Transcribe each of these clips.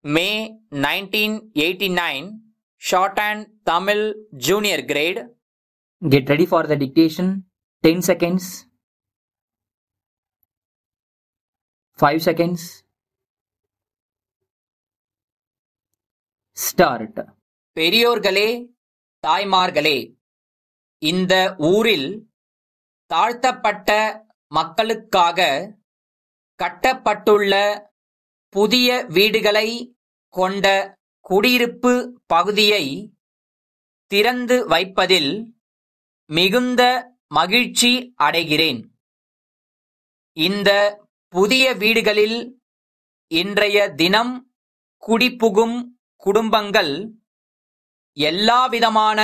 May 1989, Shorthand Tamil Junior Grade. Get ready for the dictation. 10 seconds. 5 seconds. Start. பெரியோர்களே, தாய்மார்களே, இந்த ஊரில் தாழ்த்தப்பட்ட மக்களுக்காக கட்டப்பட்டுள்ள புதிய வீடுகளை கொண்ட குடியிருப்பு பகுதியை திறந்து வைப்பதில் மிகுந்த மகிழ்ச்சி அடைகிறேன். இந்த புதிய வீடுகளில் இன்றைய தினம் குடிபுகும் குடும்பங்கள் எல்லாவிதமான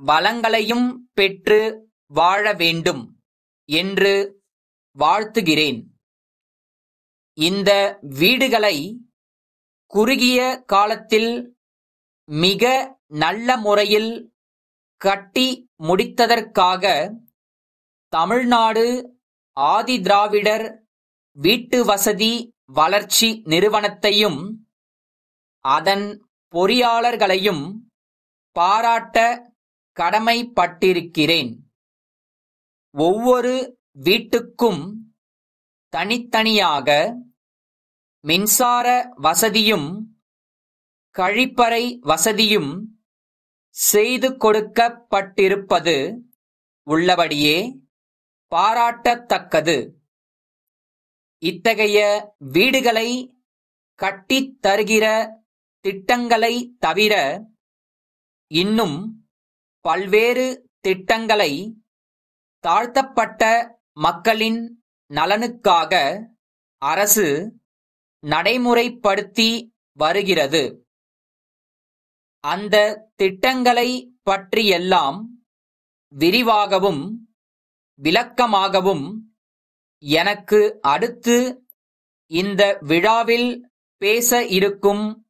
வளங்களையும் பெற்று வாழ வேண்டும் என்று வாழ்த்துகிறேன். இந்த வீடுகளை குறுகிய காலத்தில் மிக நல்ல முறையில் கட்டி முடித்ததற்காக தமிழ்நாடு ஆதிதிராவிடர் வீட்டு வசதி வளர்ச்சி நிறுவனத்தையும் அதன் பொறியாளர்களையும் பாராட்ட கடமைப்பட்டிருக்கிறேன். ஒவ்வொரு வீட்டுக்கும் தனித்தனியாக மின்சார வசதியும் கழிப்பறை வசதியும் செய்து கொடுக்கப்பட்டிருப்பது உள்ளபடியே பாராட்டத்தக்கது. இத்தகைய வீடுகளை கட்டித் தருகிற திட்டங்களை தவிர இன்னும் பல்வேறு திட்டங்களை தாழ்த்தப்பட்ட மக்களின் நலனுக்காக அரசு நடைமுறைப்படுத்தி வருகிறது. அந்த திட்டங்களை பற்றியெல்லாம் விரிவாகவும் விளக்கமாகவும் எனக்கு அடுத்து இந்த விழாவில் பேச இருக்கும்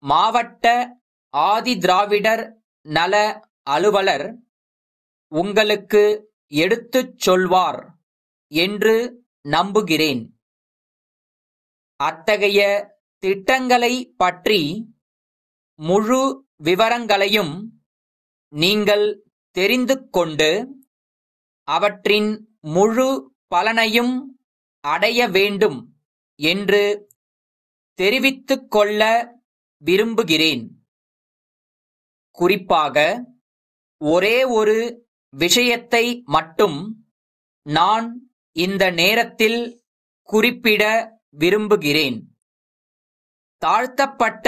மாவட்ட ஆதிதிராவிடர் நல அலுவலர் உங்களுக்கு எடுத்துச் சொல்வார் என்று நம்புகிறேன். அத்தகைய திட்டங்களை பற்றி முழு விவரங்களையும் நீங்கள் தெரிந்து கொண்டு அவற்றின் முழு பலனையும் அடைய வேண்டும் என்று தெரிவித்துக் கொள்ள விரும்புகிறேன். குறிப்பாக ஒரே ஒரு விஷயத்தை மட்டும் நான் இந்த நேரத்தில் குறிப்பிட விரும்புகிறேன். தாழ்த்தப்பட்ட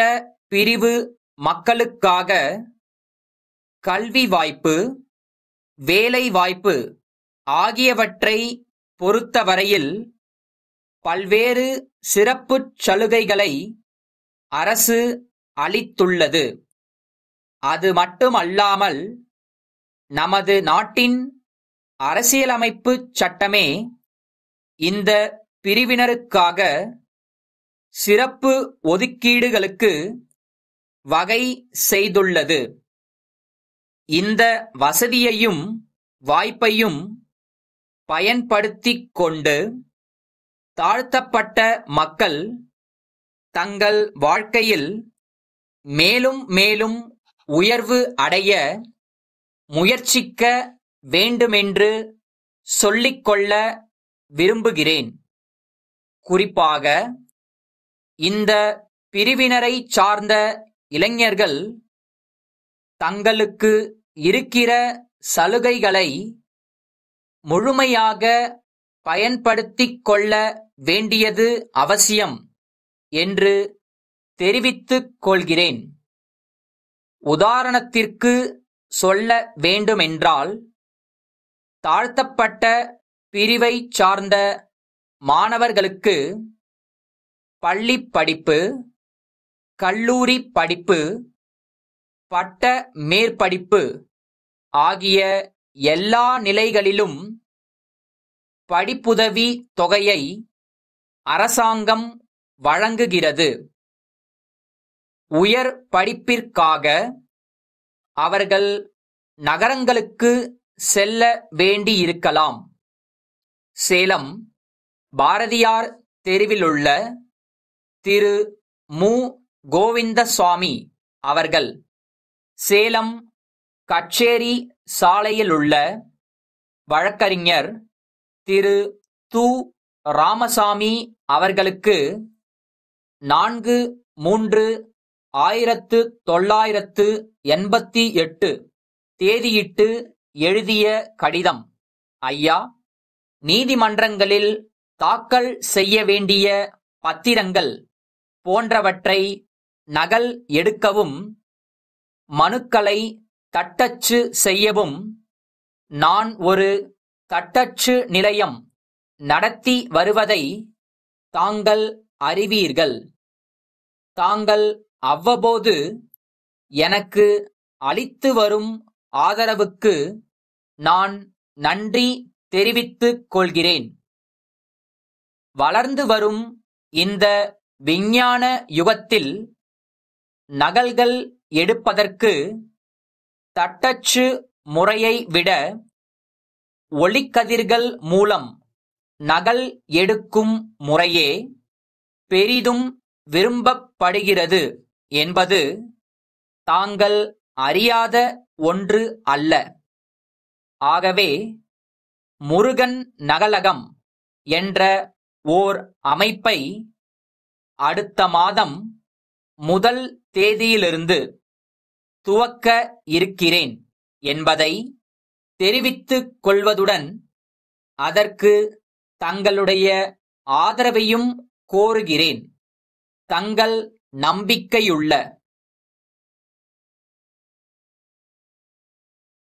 பிரிவு மக்களுக்காக கல்வி வாய்ப்பு, வேலை வாய்ப்பு ஆகியவற்றை பொறுத்தவரையில் பல்வேறு சிறப்புச் சலுகைகளை அரசு அளித்துள்ளது. அது மட்டுமல்லாமல் நமது நாட்டின் அரசியலமைப்புச் சட்டமே இந்த பிரிவினருக்காக சிறப்பு ஒதுக்கீடுகளுக்கு வகை செய்துள்ளது. இந்த வசதியையும் வாய்ப்பையும் பயன்படுத்திக் கொண்டு தாழ்த்தப்பட்ட மக்கள் தங்கள் வாழ்க்கையில் மேலும் மேலும் உயர்வு அடைய முயற்சிக்க வேண்டுமென்று சொல்லிக்கொள்ள விரும்புகிறேன். குறிப்பாக இந்த பிரிவினரை சார்ந்த இளைஞர்கள் தங்களுக்கு இருக்கிற சலுகைகளை முழுமையாக பயன்படுத்திக் கொள்ள வேண்டியது அவசியம் என்று தெரிவித்துக் கொள்கிறேன். உதாரணத்திற்கு சொல்ல வேண்டுமென்றால், தாழ்த்தப்பட்ட பிரிவை சார்ந்த மாணவர்களுக்கு பள்ளி படிப்பு, கல்லூரி படிப்பு, பட்ட மேற்படிப்பு ஆகிய எல்லா நிலைகளிலும் படிப்புதவி தொகையை அரசாங்கம் வழங்குகிறது. உயர் படிப்பிற்காக அவர்கள் நகரங்களுக்கு செல்ல வேண்டியிருக்கலாம். சேலம் பாரதியார் தெருவிலுள்ள திரு மு. கோவிந்தசுவாமி அவர்கள் சேலம் கச்சேரி சாலையிலுள்ள வழக்கறிஞர் திரு து. ராமசாமி அவர்களுக்கு 4/3/1988 தேதியிட்டு எழுதிய கடிதம். ஐயா, நீதிமன்றங்களில் தாக்கல் செய்ய வேண்டிய பத்திரங்கள் போன்றவற்றை நகல் எடுக்கவும் மனுக்களை தட்டச்சு செய்யவும் நான் ஒரு தட்டச்சு நிலையம் நடத்தி வருவதை தாங்கள் அறிவீர்கள். தாங்கள் அவ்வப்போது எனக்கு அளித்து வரும் ஆதரவுக்கு நான் நன்றி தெரிவித்துக் கொள்கிறேன். வளர்ந்து வரும் இந்த விஞ்ஞான யுகத்தில் நகல்கள் எடுப்பதற்கு தட்டச்சு முறையை விட ஒளிக்கதிர்கள் மூலம் நகல் எடுக்கும் முறையே பெரிதும் விரும்பப்படுகிறது என்பது தாங்கள் அறியாத ஒன்று அல்ல. ஆகவே முருகன் நகலகம் என்ற ஓர் அமைப்பை அடுத்த மாதம் 1 தேதியிலிருந்து துவக்க இருக்கிறேன் என்பதை தெரிவித்துக் கொள்வதுடன் அதற்கு தங்களுடைய ஆதரவையும் கோருகிறேன். தங்கள் நம்பிக்கையுள்ள